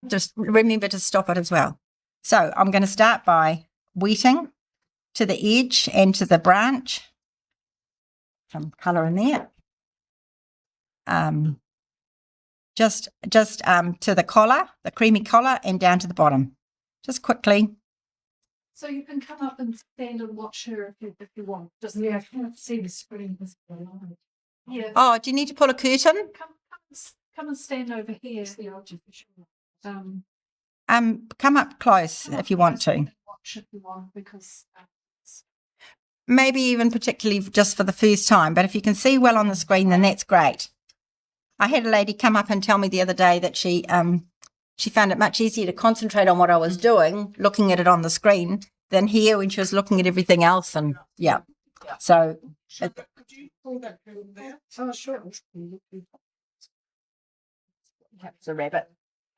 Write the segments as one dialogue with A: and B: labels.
A: just remember to stop it as well. So I'm going to start by wetting to the edge and to the branch. Some colour in there. Just to the collar, the creamy collar, and down to the bottom. Just quickly.
B: So you can come up and stand and watch her if you want. Just I can't see the screen. Yeah.
A: Oh, do you need to pull a curtain?
B: Come and stand over here. The artificial.
A: Come up close if you want to.
B: Watch if you want, because
A: maybe even particularly just for the first time, but if you can see well on the screen, then that's great. I had a lady come up and tell me the other day that she found it much easier to concentrate on what I was doing, looking at it on the screen, than here when she was looking at everything else. And yeah, so
C: could you pull that curtain there?
B: oh sure.
A: It's a rabbit.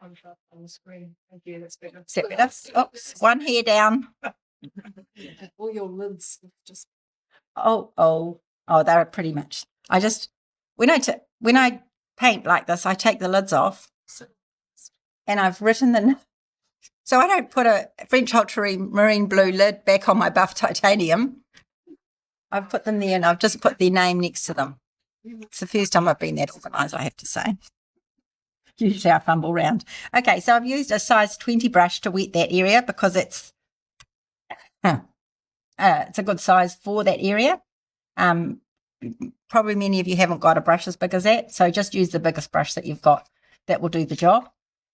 B: On the screen. Thank you. That's better.
A: Is that better? Oops, one hair down.
B: All your lids just.
A: Oh, they're pretty much. When I paint like this, I take the lids off, and I've written the. So I don't put a French ultramarine blue lid back on my buff titanium. I've put them there, and I've just put their name next to them. It's the first time I've been that organised, I have to say. Usually I fumble around. Okay, so I've used a size 20 brush to wet that area because it's a good size for that area. Probably many of you haven't got a brush as big as that, so just use the biggest brush that you've got. That will do the job.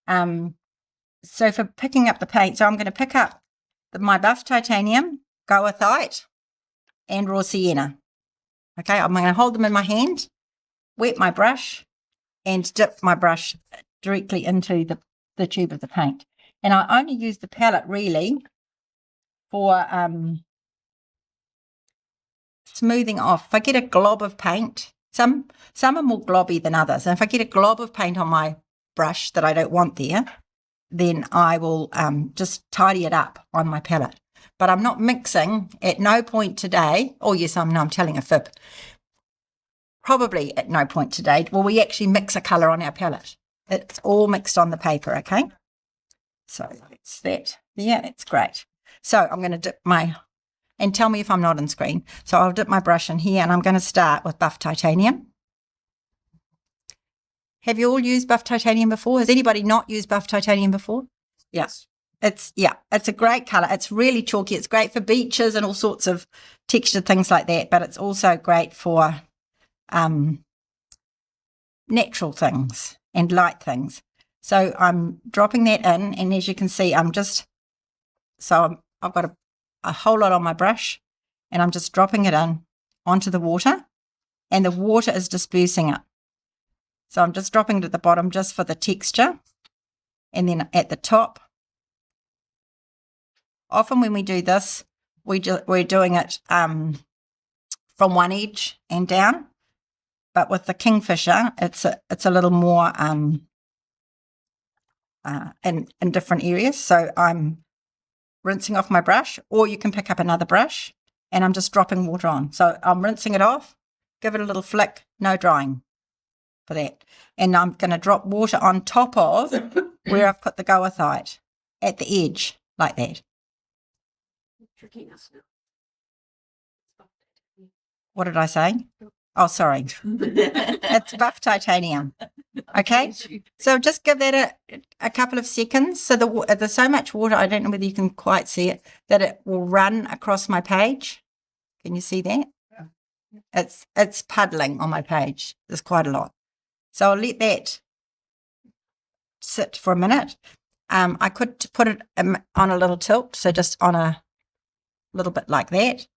A: So for picking up the paint, so I'm going to pick up my buff titanium, goethite, and raw sienna. Okay, I'm going to hold them in my hand, wet my brush, and dip my brush directly into the tube of the paint. And I only use the palette really for smoothing off. If I get a glob of paint, some are more globby than others. And if I get a glob of paint on my brush that I don't want there, then I will just tidy it up on my palette. But I'm not mixing at no point today. Oh yes, I'm telling a fib. Probably at no point today will we actually mix a colour on our palette. It's all mixed on the paper, okay? So it's that. Yeah, it's great. So I'm going to dip and tell me if I'm not on screen. So I'll dip my brush in here, and I'm going to start with buff titanium. Have you all used buff titanium before? Has anybody not used buff titanium before? Yes. It's a great colour. It's really chalky. It's great for beaches and all sorts of textured things like that, but it's also great for natural things and light things. So I'm dropping that in, and as you can see, I've got a whole lot on my brush, and I'm just dropping it in onto the water, and the water is dispersing it. So I'm just dropping it at the bottom just for the texture, and then at the top. Often when we do this, we're doing it from one edge and down. But with the Kingfisher, it's a little more in different areas. So I'm rinsing off my brush, or you can pick up another brush, and I'm just dropping water on. So I'm rinsing it off, give it a little flick, no drying for that. And I'm going to drop water on top of where I've put the goethite at the edge, like that. What did I say? Oh, sorry. It's buff titanium. Okay, so just give that a couple of seconds. So there's so much water, I don't know whether you can quite see it, that it will run across my page. Can you see that? Yeah. It's puddling on my page. There's quite a lot. So I'll let that sit for a minute. I could put it on a little tilt, so just on a little bit like that,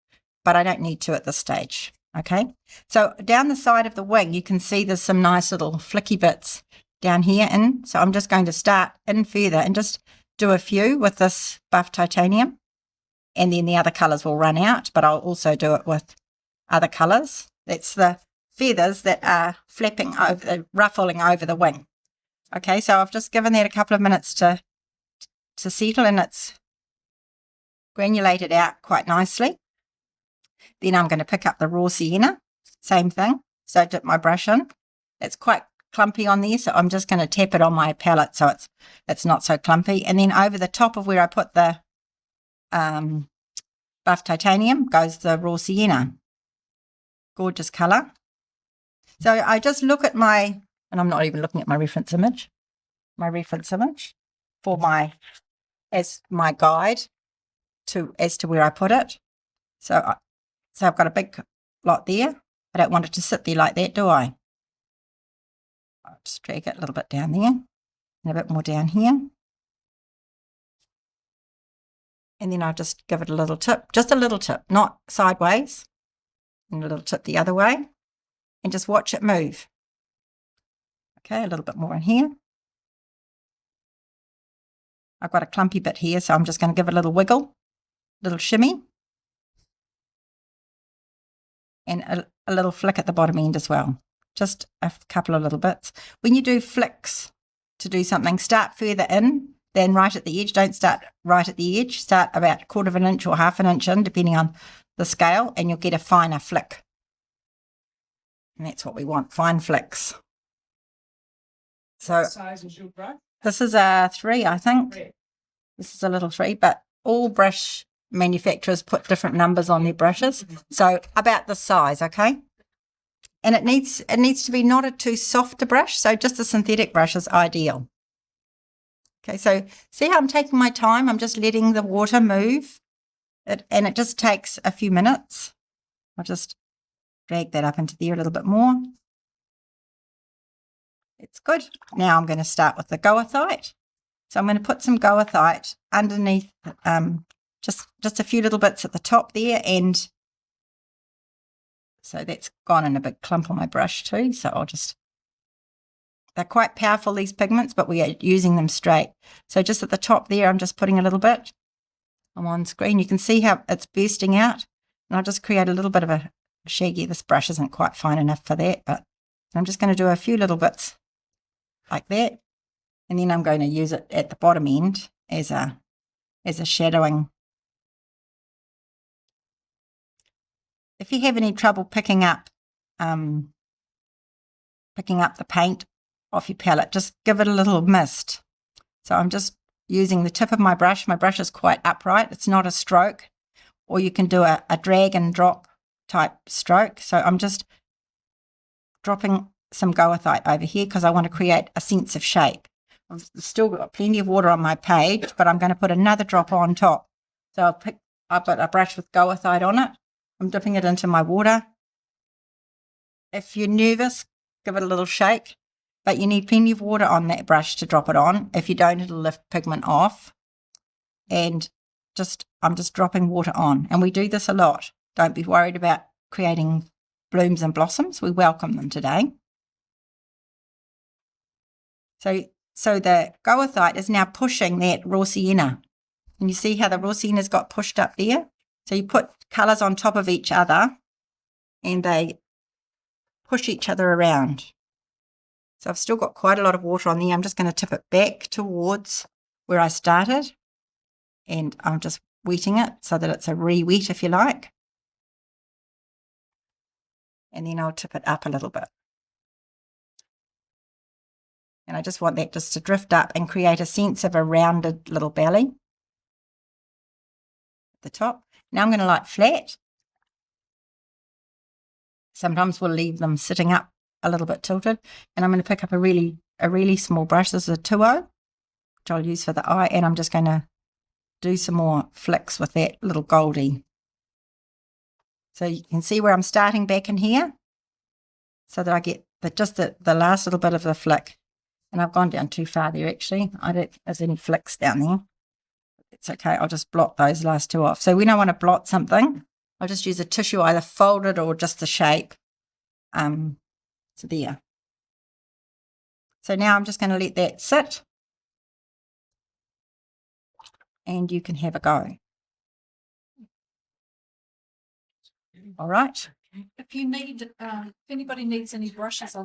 A: but I don't need to at this stage. Okay, so down the side of the wing, you can see there's some nice little flicky bits down here in. So I'm just going to start in further and just do a few with this buff titanium, and then the other colours will run out, but I'll also do it with other colours. That's the feathers that are flapping over, ruffling over the wing. Okay, so I've just given that a couple of minutes to settle, and it's granulated out quite nicely. Then I'm going to pick up the raw sienna, same thing. So dip my brush in. It's quite clumpy on there, so I'm just going to tap it on my palette so it's not so clumpy. And then over the top of where I put the buff titanium goes the raw sienna. Gorgeous colour. So I just look at and I'm not even looking at my reference image for as my guide as to where I put it. So I've got a big lot there. I don't want it to sit there like that, do I? I'll just drag it a little bit down there and a bit more down here. And then I'll just give it a little tip, just a little tip, not sideways, and a little tip the other way, and just watch it move. Okay, a little bit more in here. I've got a clumpy bit here, so I'm just going to give it a little wiggle, little shimmy, and a little flick at the bottom end as well. Just a couple of little bits. When you do flicks to do something, start further in than right at the edge. Don't start right at the edge. Start about 1/4 of an inch or 1/2 an inch in, depending on the scale, and you'll get a finer flick. And that's what we want, fine flicks. So
C: What size is your brush?
A: this is a 3, I think.
C: 3.
A: This is a little 3, but all brush manufacturers put different numbers on their brushes. So about this size, okay? And it needs to be not a too soft a brush, so just a synthetic brush is ideal. Okay, so see how I'm taking my time? I'm just letting the water move, and it just takes a few minutes. I'll just drag that up into there a little bit more. It's good. Now I'm going to start with the goethite. So I'm going to put some goethite underneath, just a few little bits at the top there, and so that's gone in a big clump on my brush too. So they're quite powerful, these pigments, but we are using them straight. So just at the top there, I'm just putting a little bit. I'm on screen. You can see how it's bursting out, and I'll just create a little bit of a shaggy. This brush isn't quite fine enough for that, but I'm just going to do a few little bits like that, and then I'm going to use it at the bottom end as a shadowing. If you have any trouble picking up the paint off your palette, just give it a little mist. So I'm just using the tip of my brush. My brush is quite upright. It's not a stroke, or you can do a drag and drop type stroke. So I'm just dropping some goethite over here because I want to create a sense of shape. I've still got plenty of water on my page, but I'm going to put another drop on top. So I've got a brush with goethite on it. I'm dipping it into my water. If you're nervous, give it a little shake, but you need plenty of water on that brush to drop it on. If you don't, it'll lift pigment off. And I'm just dropping water on. And we do this a lot. Don't be worried about creating blooms and blossoms. We welcome them today. So the goethite is now pushing that raw sienna. And you see how the raw sienna's got pushed up there? So you put colours on top of each other and they push each other around. So I've still got quite a lot of water on there. I'm just going to tip it back towards where I started, and I'm just wetting it so that it's a re-wet, if you like. And then I'll tip it up a little bit. And I just want that just to drift up and create a sense of a rounded little belly at the top. Now I'm going to light flat. Sometimes we'll leave them sitting up a little bit tilted. And I'm going to pick up a really small brush. This is a 2O, which I'll use for the eye. And I'm just going to do some more flicks with that little goldie. So you can see where I'm starting back in here, so that I get just the last little bit of the flick. And I've gone down too far there, actually. I don't think there's any flicks down there. It's okay. I'll just blot those last two off. So when I want to blot something, I'll just use a tissue, either folded or just the shape. So there. So now I'm just going to let that sit. And you can have a go. All right.
B: If you need, if anybody needs any brushes, I'll